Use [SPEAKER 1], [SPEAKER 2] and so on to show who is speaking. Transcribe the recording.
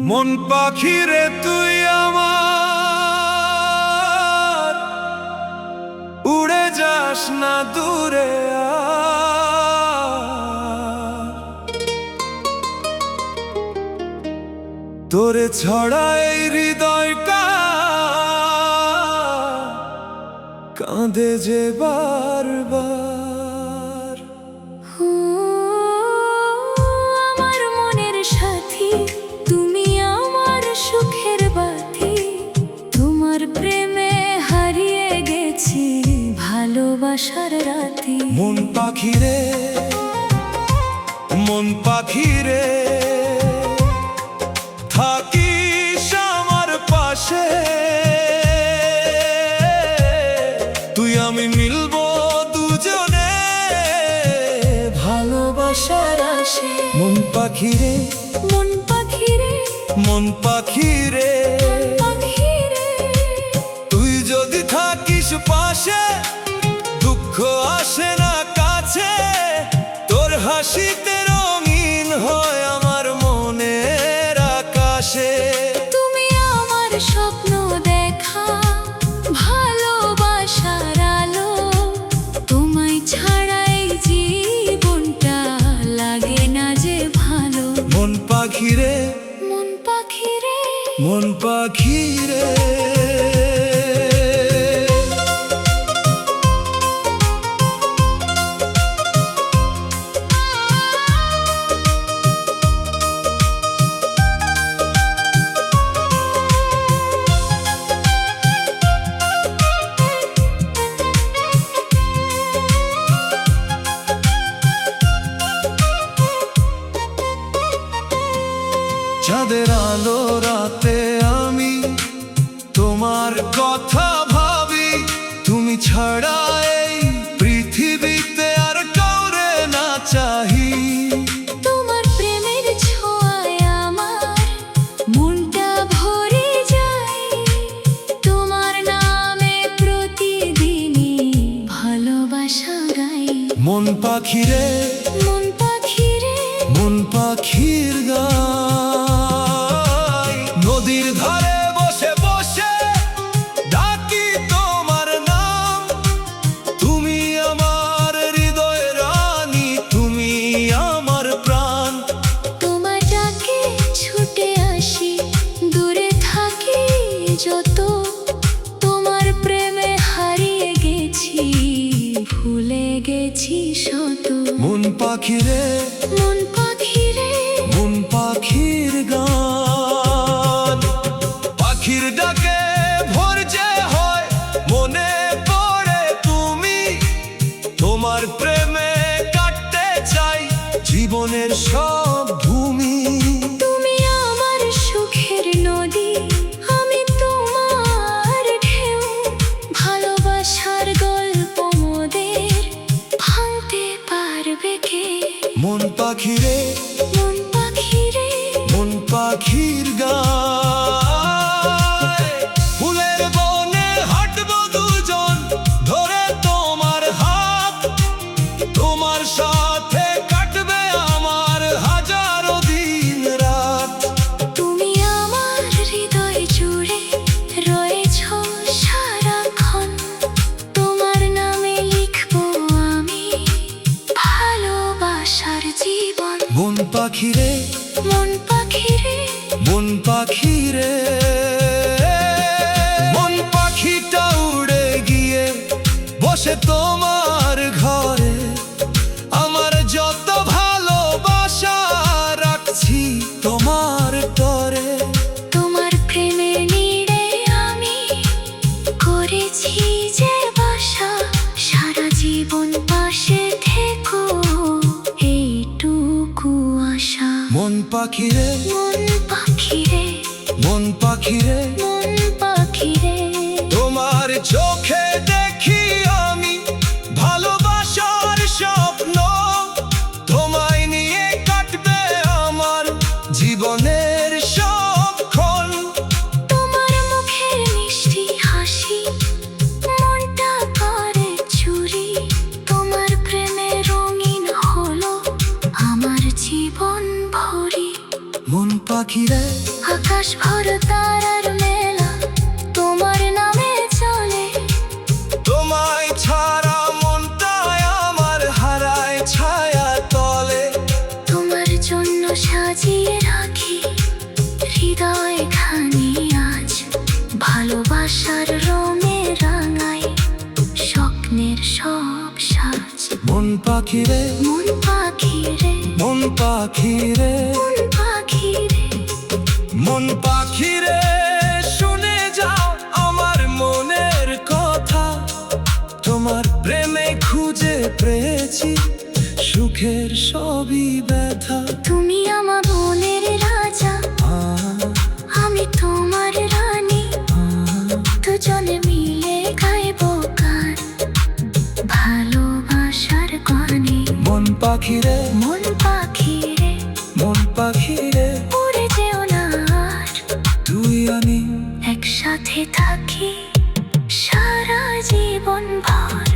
[SPEAKER 1] মন পাখি রে তুই আমার, উড়ে যাস না দূরে তোরে ছড়া এই হৃদয়টা কাঁদে যে বারবার।
[SPEAKER 2] আমার মনের সাথী তুমি, আমার সুখের বাতি, তোমার প্রেমে হারিয়ে গেছি ভালোবাসার রাতি।
[SPEAKER 1] মন পাখি রে, মন পাখি রে, থাকিস আমার পাশে, তুই আমি মিলবো দুজনে
[SPEAKER 2] ভালোবাসার আসে।
[SPEAKER 1] মন পাখি রে,
[SPEAKER 2] মন পাখি রে,
[SPEAKER 1] মন পাখি রে,
[SPEAKER 2] পাখি রে,
[SPEAKER 1] তুই যদি থাকিস পাশে দুঃখ আসে না কাছে, তোর হাসিতে রঙিন হয় আমার মনের আকাশে।
[SPEAKER 2] তুমি আমার স্বপ্ন দেখা ভালোবাসার আলো, তোমায় ছাড়াই জীবনটা লাগে না যে ভালো।
[SPEAKER 1] মন পাখি রে,
[SPEAKER 2] মন পাখি রে,
[SPEAKER 1] মন পাখি রে, চাঁদের আলো রাতে আমি তোমার কথা ভাবি, তুমি ছাড়া এই পৃথিবীতে আর কাউরে না চাহি।
[SPEAKER 2] তোমার প্রেমের ছোঁয়ায় আমার মনটা ভরে যায়, তোমার নামে প্রতিদিনই ভালোবাসা গাই।
[SPEAKER 1] মন পাখি রে,
[SPEAKER 2] মন পাখি রে,
[SPEAKER 1] মন পাখির গাই, নদীর ধারে বসে বসে ডাকি তোমার নাম, তুমি আমার হৃদয়ের রানী, তুমি আমার প্রাণ।
[SPEAKER 2] তোমার ডাকে ছুটে আসি, দূরে থাকি যত, তোমার প্রেমে হারিয়ে গেছি ভুলে গেছি শত।
[SPEAKER 1] মন পাখি রে,
[SPEAKER 2] মন পাখি রে,
[SPEAKER 1] মন পাখির গান, পাখির ডাকে ভোর যে হয় মনে পড়ে তুমি, তোমার প্রেমে কাটতে চাই জীবনের সব ভূমি।
[SPEAKER 2] তুমি আমার সুখের নদী, আমি তোমার ঢেউ, ভালোবাসার গল্প মোদের ভাঙতে পারবে কে।
[SPEAKER 1] মন পাখি রে,
[SPEAKER 2] মন পাখি রে,
[SPEAKER 1] মন পাখির গায়, ফুলের বনে হাঁটবো দুজন ধরে তোমার হাত, তোমার সাথে কাটবে আমার হাজারো দিন রাত।
[SPEAKER 2] তুমি আমার হৃদয় জুড়ে রয়েছ সারাক্ষণ, তোমার নামে লিখবো আমি ভালোবাসার জীবন।
[SPEAKER 1] মন পাখি রে,
[SPEAKER 2] মন পাখি রে,
[SPEAKER 1] মন পাখি রে, মন পাখিটা উড়ে গিয়ে বসে তোমার ঘরে, আমার যত ভালোবাসা রাখছি তোমার তরে।
[SPEAKER 2] তোমার প্রেমের নীড়ে আমি করেছি যে বাসা, সারা জীবন পাশে থেকো এইটুকু আশা।
[SPEAKER 1] মন পাখি রে,
[SPEAKER 2] মন পাখি রে,
[SPEAKER 1] মন পাখি রে,
[SPEAKER 2] মন পাখি রে,
[SPEAKER 1] তোমার চোখে দেখি আমি ভালোবাসার স্বপ্ন, তোমায় নিয়ে কাটবে আমার জীবনের সবক্ষণ।
[SPEAKER 2] তোমার মুখের মিষ্টি হাসি মনটা করে চুরি, তোমার প্রেমের
[SPEAKER 1] পাখি রে,
[SPEAKER 2] আকাশ ভর তারার মেলা তোমার নামে চলে।
[SPEAKER 1] তোমায় ছাড়া মনটায় আমার হারায় ছায়া তলে।
[SPEAKER 2] তোমার জন্য সাজিয়ে রাখি হৃদয় খানি আজ, ভালোবাসার রঙে রাঙাই স্বপ্নের সব সাজ।
[SPEAKER 1] মন পাখি রে,
[SPEAKER 2] মন পাখি রে,
[SPEAKER 1] মন পাখি রে,
[SPEAKER 2] মন পাখি রে,
[SPEAKER 1] মন পাখি রে, শুনে যাও আমার মনের কথা। তোমার প্রেমে খুঁজে পেয়েছি সুখের সবই ব্যথা।
[SPEAKER 2] তুমি আমার মনের রাজা, আমি তোমার রানী, দুজনে মিলে গাইবো গান ভালোবাসার গানে।
[SPEAKER 1] মন পাখি রে,
[SPEAKER 2] মন পাখি রে,
[SPEAKER 1] মন পাখি রে,
[SPEAKER 2] উড়ে যেও না আর,
[SPEAKER 1] তুই আমি
[SPEAKER 2] একসাথে থাকি সারা জীবন ভর।